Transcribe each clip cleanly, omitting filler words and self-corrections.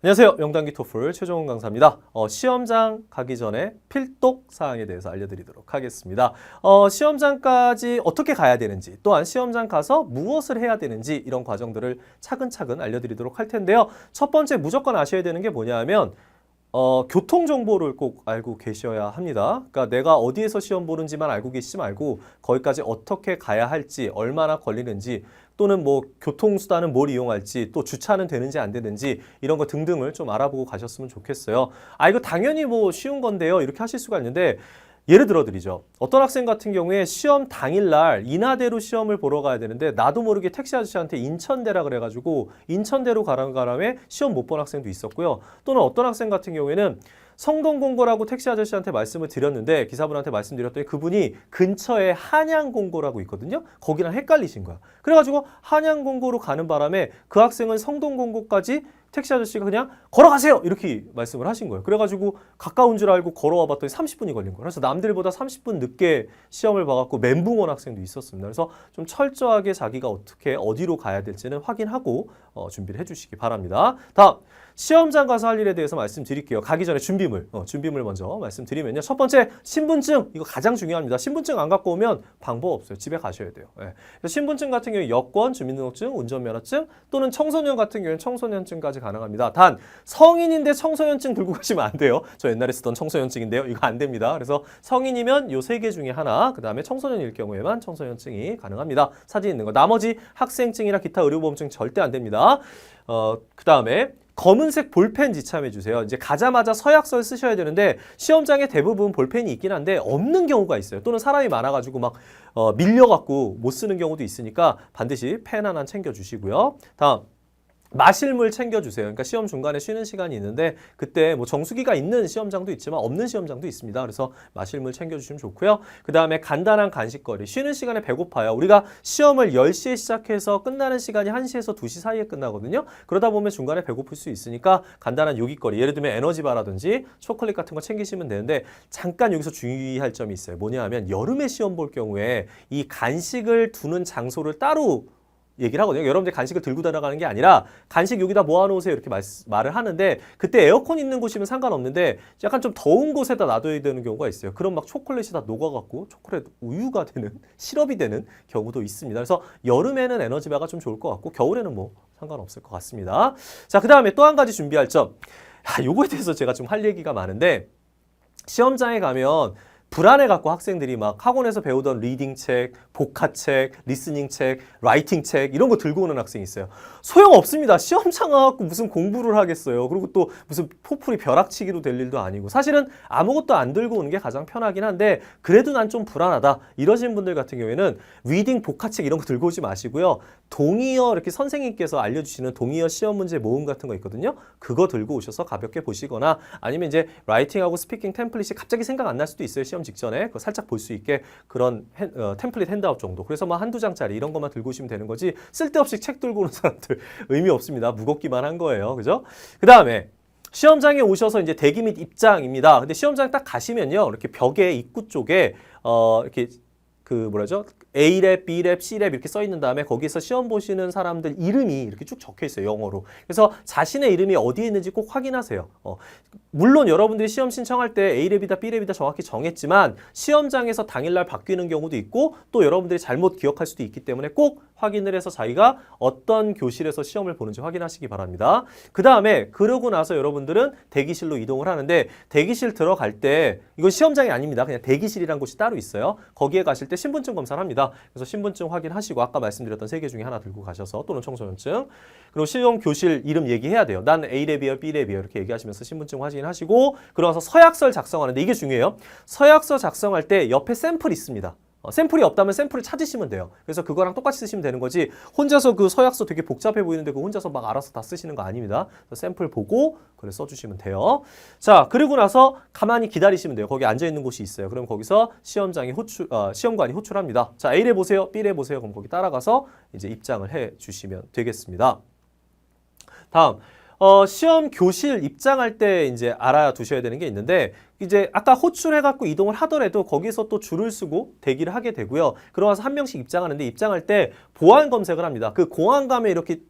안녕하세요. 영단기 토플 최종훈 강사입니다. 시험장 가기 전에 필독 사항에 대해서 알려드리도록 하겠습니다. 시험장까지 어떻게 가야 되는지, 또한 시험장 가서 무엇을 해야 되는지 이런 과정들을 차근차근 알려드리도록 할 텐데요. 첫 번째 무조건 아셔야 되는 게 뭐냐면 교통 정보를 꼭 알고 계셔야 합니다. 그러니까 내가 어디에서 시험 보는지만 알고 계시지 말고 거기까지 어떻게 가야 할지, 얼마나 걸리는지, 또는 뭐 교통수단은 뭘 이용할지, 또 주차는 되는지 안 되는지 이런 거 등등을 좀 알아보고 가셨으면 좋겠어요. 이거 당연히 뭐 쉬운 건데요. 이렇게 하실 수가 있는데, 예를 들어 드리죠. 어떤 학생 같은 경우에 시험 당일날 인하대로 시험을 보러 가야 되는데 나도 모르게 택시 아저씨한테 인천대라 그래가지고 인천대로 가라는 바람에 시험 못 본 학생도 있었고요. 또는 어떤 학생 같은 경우에는 성동공고라고 택시 아저씨한테 말씀을 드렸는데 기사분한테 말씀드렸더니 그분이 근처에 한양공고라고 있거든요. 거기랑 헷갈리신 거야. 그래가지고 한양공고로 가는 바람에 그 학생은 성동공고까지 택시 아저씨가 그냥 걸어가세요! 이렇게 말씀을 하신 거예요. 그래가지고 가까운 줄 알고 걸어와 봤더니 30분이 걸린 거예요. 그래서 남들보다 30분 늦게 시험을 봐갖고 멘붕 온 학생도 있었습니다. 그래서 좀 철저하게 자기가 어떻게 어디로 가야 될지는 확인하고 준비를 해주시기 바랍니다. 다음, 시험장 가서 할 일에 대해서 말씀드릴게요. 가기 전에 준비물 먼저 말씀드리면요. 첫 번째, 신분증. 이거 가장 중요합니다. 신분증 안 갖고 오면 방법 없어요. 집에 가셔야 돼요. 네. 그래서 신분증 같은 경우에 여권, 주민등록증, 운전면허증, 또는 청소년 같은 경우에는 청소년증까지 가능합니다. 단 성인인데 청소년증 들고 가시면 안 돼요. 저 옛날에 쓰던 청소년증인데요. 이거 안 됩니다. 그래서 성인이면 요 세 개 중에 하나, 그 다음에 청소년일 경우에만 청소년증이 가능합니다. 사진 있는 거. 나머지 학생증이나 기타 의료보험증 절대 안 됩니다. 그 다음에 검은색 볼펜 지참해 주세요. 이제 가자마자 서약서를 쓰셔야 되는데 시험장에 대부분 볼펜이 있긴 한데 없는 경우가 있어요. 또는 사람이 많아가지고 막 밀려갖고 못 쓰는 경우도 있으니까 반드시 펜 하나 챙겨 주시고요. 다음, 마실 물 챙겨주세요. 그러니까 시험 중간에 쉬는 시간이 있는데 그때 뭐 정수기가 있는 시험장도 있지만 없는 시험장도 있습니다. 그래서 마실 물 챙겨주시면 좋고요. 그 다음에 간단한 간식거리. 쉬는 시간에 배고파요. 우리가 시험을 10시에 시작해서 끝나는 시간이 1시에서 2시 사이에 끝나거든요. 그러다 보면 중간에 배고플 수 있으니까 간단한 요깃거리. 예를 들면 에너지바라든지 초콜릿 같은 거 챙기시면 되는데, 잠깐 여기서 주의할 점이 있어요. 뭐냐 하면 여름에 시험 볼 경우에 이 간식을 두는 장소를 따로 얘기를 하거든요. 여러분들 간식을 들고 다녀가는 게 아니라 간식 여기다 모아놓으세요 이렇게 말을 하는데, 그때 에어컨 있는 곳이면 상관없는데 약간 좀 더운 곳에다 놔둬야 되는 경우가 있어요. 그럼 막 초콜릿이 다 녹아갖고 초콜릿 우유가 되는, 시럽이 되는 경우도 있습니다. 그래서 여름에는 에너지바가 좀 좋을 것 같고 겨울에는 뭐 상관없을 것 같습니다. 자, 그 다음에 또 한 가지 준비할 점. 요거에 대해서 제가 좀 할 얘기가 많은데, 시험장에 가면 불안해갖고 학생들이 막 학원에서 배우던 리딩 책, 복화책, 리스닝 책, 라이팅 책 이런 거 들고 오는 학생이 있어요. 소용없습니다. 시험장 와갖고 무슨 공부를 하겠어요. 그리고 또 무슨 포풀이 벼락치기로 될 일도 아니고, 사실은 아무것도 안 들고 오는 게 가장 편하긴 한데 그래도 난 좀 불안하다 이러신 분들 같은 경우에는 리딩, 복화책 이런 거 들고 오지 마시고요. 동의어, 이렇게 선생님께서 알려주시는 동의어 시험 문제 모음 같은 거 있거든요. 그거 들고 오셔서 가볍게 보시거나, 아니면 이제 라이팅하고 스피킹 템플릿이 갑자기 생각 안 날 수도 있어요. 시험 직전에 그거 살짝 볼 수 있게 그런 템플릿 핸드아웃 정도. 그래서 뭐 한두 장짜리 이런 것만 들고 오시면 되는 거지, 쓸데없이 책 들고 오는 사람들 의미 없습니다. 무겁기만 한 거예요. 그죠? 그 다음에 시험장에 오셔서 이제 대기 및 입장입니다. 근데 시험장 딱 가시면요, 이렇게 벽에 입구 쪽에 이렇게 그 뭐라죠? A랩, B랩, C랩 이렇게 써 있는 다음에 거기서 시험 보시는 사람들 이름이 이렇게 쭉 적혀 있어요. 영어로. 그래서 자신의 이름이 어디에 있는지 꼭 확인하세요. 물론 여러분들이 시험 신청할 때 A랩이다, B랩이다 정확히 정했지만 시험장에서 당일날 바뀌는 경우도 있고, 또 여러분들이 잘못 기억할 수도 있기 때문에 꼭 확인을 해서 자기가 어떤 교실에서 시험을 보는지 확인하시기 바랍니다. 그 다음에 그러고 나서 여러분들은 대기실로 이동을 하는데, 대기실 들어갈 때 이건 시험장이 아닙니다. 그냥 대기실이란 곳이 따로 있어요. 거기에 가실 때 신분증 검사를 합니다. 그래서 신분증 확인하시고 아까 말씀드렸던 3개 중에 하나 들고 가셔서, 또는 청소년증, 그리고 시험 교실 이름 얘기해야 돼요. 난 A랩이에요, B랩이에요 이렇게 얘기하시면서 신분증 확인하시고, 그러고서 서약서를 작성하는데 이게 중요해요. 서약서 작성할 때 옆에 샘플 있습니다. 샘플이 없다면 샘플을 찾으시면 돼요. 그래서 그거랑 똑같이 쓰시면 되는 거지, 혼자서 그 서약서 되게 복잡해 보이는데 그거 혼자서 막 알아서 다 쓰시는 거 아닙니다. 샘플 보고 그래 써주시면 돼요. 자, 그리고 나서 가만히 기다리시면 돼요. 거기 앉아있는 곳이 있어요. 그럼 거기서 시험관이 호출합니다. 자, A래 보세요, B래 보세요. 그럼 거기 따라가서 이제 입장을 해 주시면 되겠습니다. 다음, 시험 교실 입장할 때 이제 알아두셔야 되는 게 있는데, 이제 아까 호출해갖고 이동을 하더라도 거기서 또 줄을 서고 대기를 하게 되고요. 그러고 나서 한 명씩 입장하는데, 입장할 때 보안 검색을 합니다. 그 공항 가면 이렇게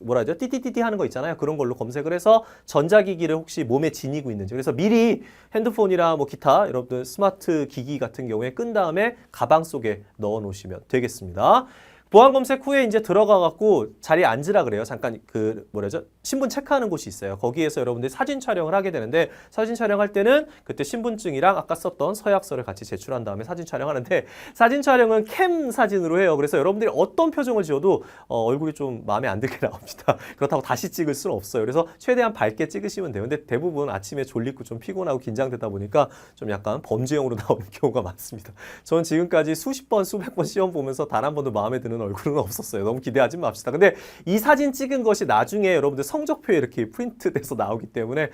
뭐라 하죠? 띠띠띠띠 하는 거 있잖아요. 그런 걸로 검색을 해서 전자기기를 혹시 몸에 지니고 있는지. 그래서 미리 핸드폰이나 뭐 기타 여러분들 스마트 기기 같은 경우에 끈 다음에 가방 속에 넣어 놓으시면 되겠습니다. 보안 검색 후에 이제 들어가 갖고 자리에 앉으라 그래요. 잠깐 그 뭐라죠? 신분 체크하는 곳이 있어요. 거기에서 여러분들이 사진 촬영을 하게 되는데 사진 촬영할 때는 그때 신분증이랑 아까 썼던 서약서를 같이 제출한 다음에 사진 촬영하는데 사진 촬영은 캠 사진으로 해요. 그래서 여러분들이 어떤 표정을 지어도 얼굴이 좀 마음에 안 들게 나옵니다. 그렇다고 다시 찍을 수는 없어요. 그래서 최대한 밝게 찍으시면 돼요. 근데 대부분 아침에 졸리고 좀 피곤하고 긴장되다 보니까 좀 약간 범죄용으로 나오는 경우가 많습니다. 저는 지금까지 수십 번, 수백 번 시험 보면서 단 한 번도 마음에 드는 얼굴은 없었어요. 너무 기대하지 맙시다. 근데 이 사진 찍은 것이 나중에 여러분들 성적표에 이렇게 프린트돼서 나오기 때문에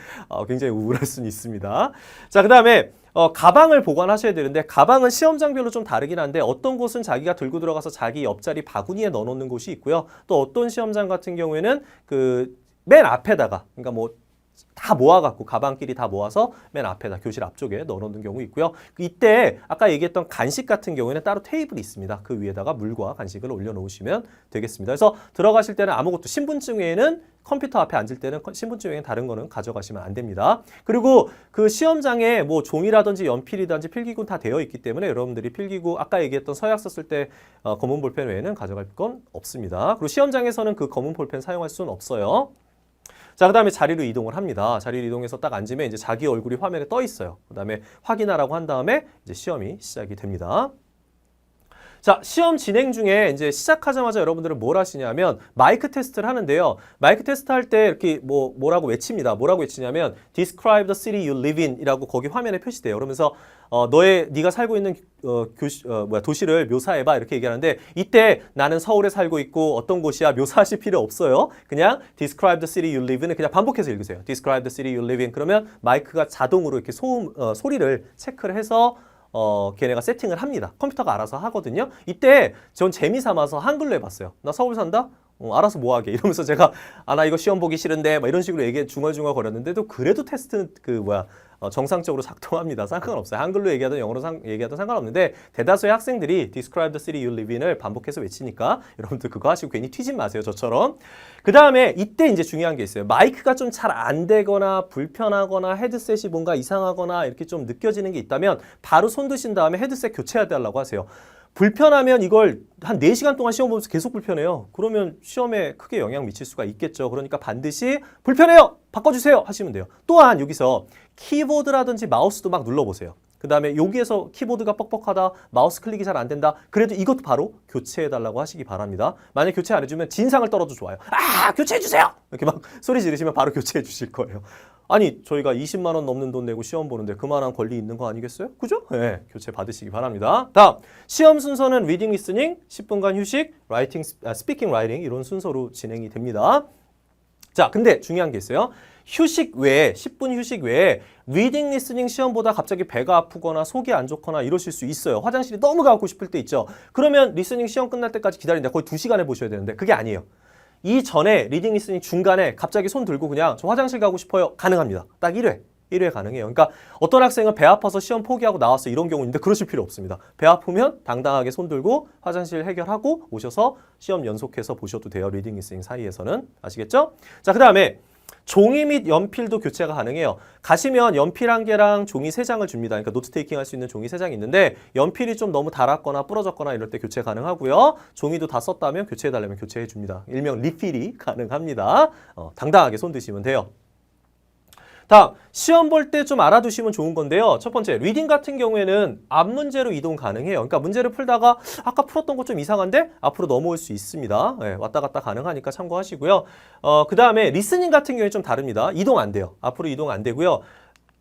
굉장히 우울할 수는 있습니다. 자, 그 다음에 가방을 보관하셔야 되는데 가방은 시험장별로 좀 다르긴 한데 어떤 곳은 자기가 들고 들어가서 자기 옆자리 바구니에 넣어놓는 곳이 있고요. 또 어떤 시험장 같은 경우에는 그 맨 앞에다가 그러니까 뭐 다 모아갖고 가방끼리 다 모아서 맨 앞에다 교실 앞쪽에 넣어놓는 경우 있고요. 이때 아까 얘기했던 간식 같은 경우에는 따로 테이블이 있습니다. 그 위에다가 물과 간식을 올려놓으시면 되겠습니다. 그래서 들어가실 때는 아무것도 신분증 외에는 컴퓨터 앞에 앉을 때는 신분증 외에는 다른 거는 가져가시면 안 됩니다. 그리고 그 시험장에 뭐 종이라든지 연필이든지 필기구 다 되어 있기 때문에 여러분들이 필기구 아까 얘기했던 서약서 쓸 때 검은 볼펜 외에는 가져갈 건 없습니다. 그리고 시험장에서는 그 검은 볼펜 사용할 수는 없어요. 자, 그 다음에 자리로 이동을 합니다. 자리로 이동해서 딱 앉으면 이제 자기 얼굴이 화면에 떠 있어요. 그 다음에 확인하라고 한 다음에 이제 시험이 시작이 됩니다. 자, 시험 진행 중에 이제 시작하자마자 여러분들은 뭘 하시냐면 마이크 테스트를 하는데요. 마이크 테스트 할 때 이렇게 뭐라고 외칩니다. 뭐라고 외치냐면 Describe the city you live in 이라고 거기 화면에 표시돼요. 그러면서 네가 살고 있는 도시를 묘사해봐 이렇게 얘기하는데 이때 나는 서울에 살고 있고 어떤 곳이야 묘사하실 필요 없어요. 그냥 Describe the city you live in을 그냥 반복해서 읽으세요. Describe the city you live in 그러면 마이크가 자동으로 이렇게 소리를 체크를 해서 걔네가 세팅을 합니다. 컴퓨터가 알아서 하거든요. 이때 전 재미삼아서 한글로 해봤어요. 나 서울 산다? 알아서 뭐 하게 이러면서 제가 나 이거 시험 보기 싫은데 막 이런 식으로 중얼중얼 거렸는데도 그래도 테스트는 정상적으로 작동합니다. 상관없어요. 한글로 얘기하든 영어로 얘기하든 상관없는데 대다수의 학생들이 Describe the city you live in을 반복해서 외치니까 여러분들 그거 하시고 괜히 튀지 마세요. 저처럼. 그 다음에 이때 이제 중요한 게 있어요. 마이크가 좀 잘 안 되거나 불편하거나 헤드셋이 뭔가 이상하거나 이렇게 좀 느껴지는 게 있다면 바로 손 드신 다음에 헤드셋 교체해달라고 하세요. 불편하면 이걸 한 4시간 동안 시험 보면서 계속 불편해요. 그러면 시험에 크게 영향 미칠 수가 있겠죠. 그러니까 반드시 불편해요! 바꿔주세요! 하시면 돼요. 또한 여기서 키보드라든지 마우스도 막 눌러보세요. 그 다음에 여기에서 키보드가 뻑뻑하다, 마우스 클릭이 잘 안 된다. 그래도 이것도 바로 교체해달라고 하시기 바랍니다. 만약 교체 안 해주면 진상을 떨어도 좋아요. 교체해주세요! 이렇게 막 소리 지르시면 바로 교체해 주실 거예요. 아니 저희가 20만 원 넘는 돈 내고 시험 보는데 그만한 권리 있는 거 아니겠어요? 그죠? 네, 교체 받으시기 바랍니다. 다음, 시험 순서는 리딩, 리스닝, 10분간 휴식, 라이팅, 스피킹, 라이팅 이런 순서로 진행이 됩니다. 자, 근데 중요한 게 있어요. 휴식 외에 10분 휴식 외에 리딩, 리스닝 시험보다 갑자기 배가 아프거나 속이 안 좋거나 이러실 수 있어요. 화장실이 너무 가고 싶을 때 있죠. 그러면 리스닝 시험 끝날 때까지 기다린다. 거의 2시간을 보셔야 되는데 그게 아니에요. 이전에 리딩, 리스닝 중간에 갑자기 손 들고 그냥 저 화장실 가고 싶어요. 가능합니다. 딱 1회 가능해요. 그러니까 어떤 학생은 배 아파서 시험 포기하고 나왔어 이런 경우인데 그러실 필요 없습니다. 배 아프면 당당하게 손 들고 화장실 해결하고 오셔서 시험 연속해서 보셔도 돼요. 리딩, 리스닝 사이에서는. 아시겠죠? 자, 그 다음에 종이 및 연필도 교체가 가능해요. 가시면 연필 1개랑 종이 3장을 줍니다. 그러니까 노트 테이킹 할 수 있는 종이 3장이 있는데 연필이 좀 너무 닳았거나 부러졌거나 이럴 때 교체 가능하고요. 종이도 다 썼다면 교체해달라면 교체해 줍니다. 일명 리필이 가능합니다. 당당하게 손 드시면 돼요. 다음, 시험 볼 때 좀 알아두시면 좋은 건데요. 첫 번째, 리딩 같은 경우에는 앞 문제로 이동 가능해요. 그러니까 문제를 풀다가 아까 풀었던 거 좀 이상한데 앞으로 넘어올 수 있습니다. 네, 왔다 갔다 가능하니까 참고하시고요. 그 다음에 리스닝 같은 경우에 좀 다릅니다. 이동 안 돼요. 앞으로 이동 안 되고요.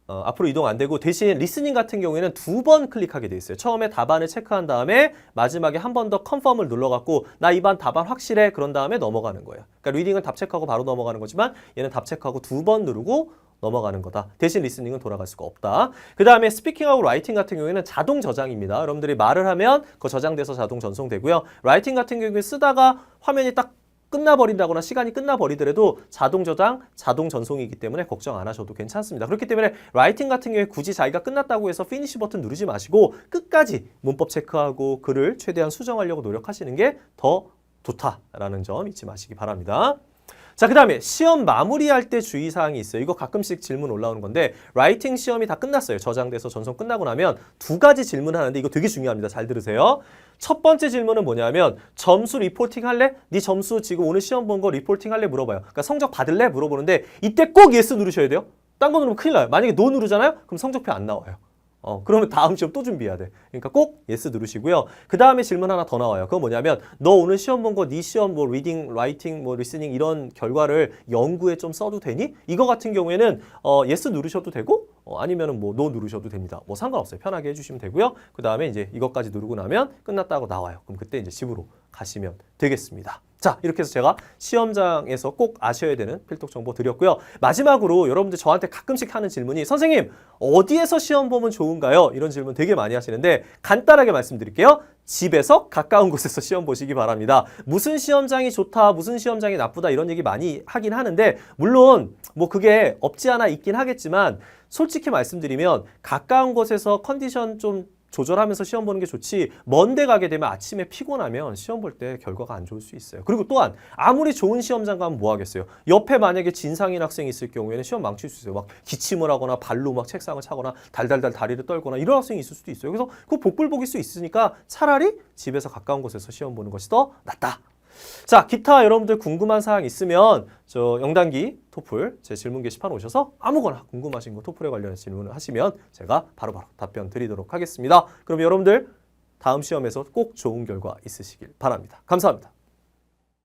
앞으로 이동 안 되고 대신 리스닝 같은 경우에는 2번 클릭하게 돼 있어요. 처음에 답안을 체크한 다음에 마지막에 한 번 더 컨펌을 눌러갖고 나 이번 답안 확실해 그런 다음에 넘어가는 거예요. 그러니까 리딩은 답 체크하고 바로 넘어가는 거지만 얘는 답 체크하고 2번 누르고 넘어가는 거다. 대신 리스닝은 돌아갈 수가 없다. 그 다음에 스피킹하고 라이팅 같은 경우에는 자동 저장입니다. 여러분들이 말을 하면 그거 저장돼서 자동 전송되고요. 라이팅 같은 경우에 쓰다가 화면이 딱 끝나버린다거나 시간이 끝나버리더라도 자동 저장, 자동 전송이기 때문에 걱정 안 하셔도 괜찮습니다. 그렇기 때문에 라이팅 같은 경우에 굳이 자기가 끝났다고 해서 피니시 버튼 누르지 마시고 끝까지 문법 체크하고 글을 최대한 수정하려고 노력하시는 게 더 좋다라는 점 잊지 마시기 바랍니다. 자, 그 다음에 시험 마무리할 때 주의사항이 있어요. 이거 가끔씩 질문 올라오는 건데 라이팅 시험이 다 끝났어요. 저장돼서 전송 끝나고 나면 두 가지 질문하는데 이거 되게 중요합니다. 잘 들으세요. 첫 번째 질문은 뭐냐면 점수 리포팅 할래? 네 점수 지금 오늘 시험 본 거 리포팅 할래? 물어봐요. 그러니까 성적 받을래? 물어보는데 이때 꼭 예스 누르셔야 돼요. 딴 거 누르면 큰일 나요. 만약에 노 누르잖아요? 그럼 성적표 안 나와요. 그러면 다음 시험 또 준비해야 돼. 그러니까 꼭 예스 누르시고요. 그 다음에 질문 하나 더 나와요. 그건 뭐냐면 너 오늘 시험 본 거 네 시험 뭐 리딩, 라이팅, 뭐 리스닝 이런 결과를 연구에 좀 써도 되니? 이거 같은 경우에는 예스 누르셔도 되고 아니면은 뭐 노 누르셔도 됩니다. 뭐 상관없어요. 편하게 해주시면 되고요. 그 다음에 이제 이것까지 누르고 나면 끝났다고 나와요. 그럼 그때 이제 집으로 가시면 되겠습니다. 자, 이렇게 해서 제가 시험장에서 꼭 아셔야 되는 필독 정보 드렸고요. 마지막으로 여러분들 저한테 가끔씩 하는 질문이 선생님 어디에서 시험 보면 좋은가요? 이런 질문 되게 많이 하시는데 간단하게 말씀드릴게요. 집에서 가까운 곳에서 시험 보시기 바랍니다. 무슨 시험장이 좋다, 무슨 시험장이 나쁘다 이런 얘기 많이 하긴 하는데 물론 뭐 그게 없지 않아 있긴 하겠지만 솔직히 말씀드리면 가까운 곳에서 컨디션 좀 조절하면서 시험 보는 게 좋지 먼 데 가게 되면 아침에 피곤하면 시험 볼 때 결과가 안 좋을 수 있어요. 그리고 또한 아무리 좋은 시험장 가면 뭐 하겠어요. 옆에 만약에 진상인 학생이 있을 경우에는 시험 망칠 수 있어요. 막 기침을 하거나 발로 막 책상을 차거나 달달달 다리를 떨거나 이런 학생이 있을 수도 있어요. 그래서 그 복불복일 수 있으니까 차라리 집에서 가까운 곳에서 시험 보는 것이 더 낫다. 자, 기타 여러분들 궁금한 사항 있으면 저 영단기 토플 제 질문 게시판 오셔서 아무거나 궁금하신 거 토플에 관련해서 질문을 하시면 제가 바로바로 답변 드리도록 하겠습니다. 그럼 여러분들 다음 시험에서 꼭 좋은 결과 있으시길 바랍니다. 감사합니다.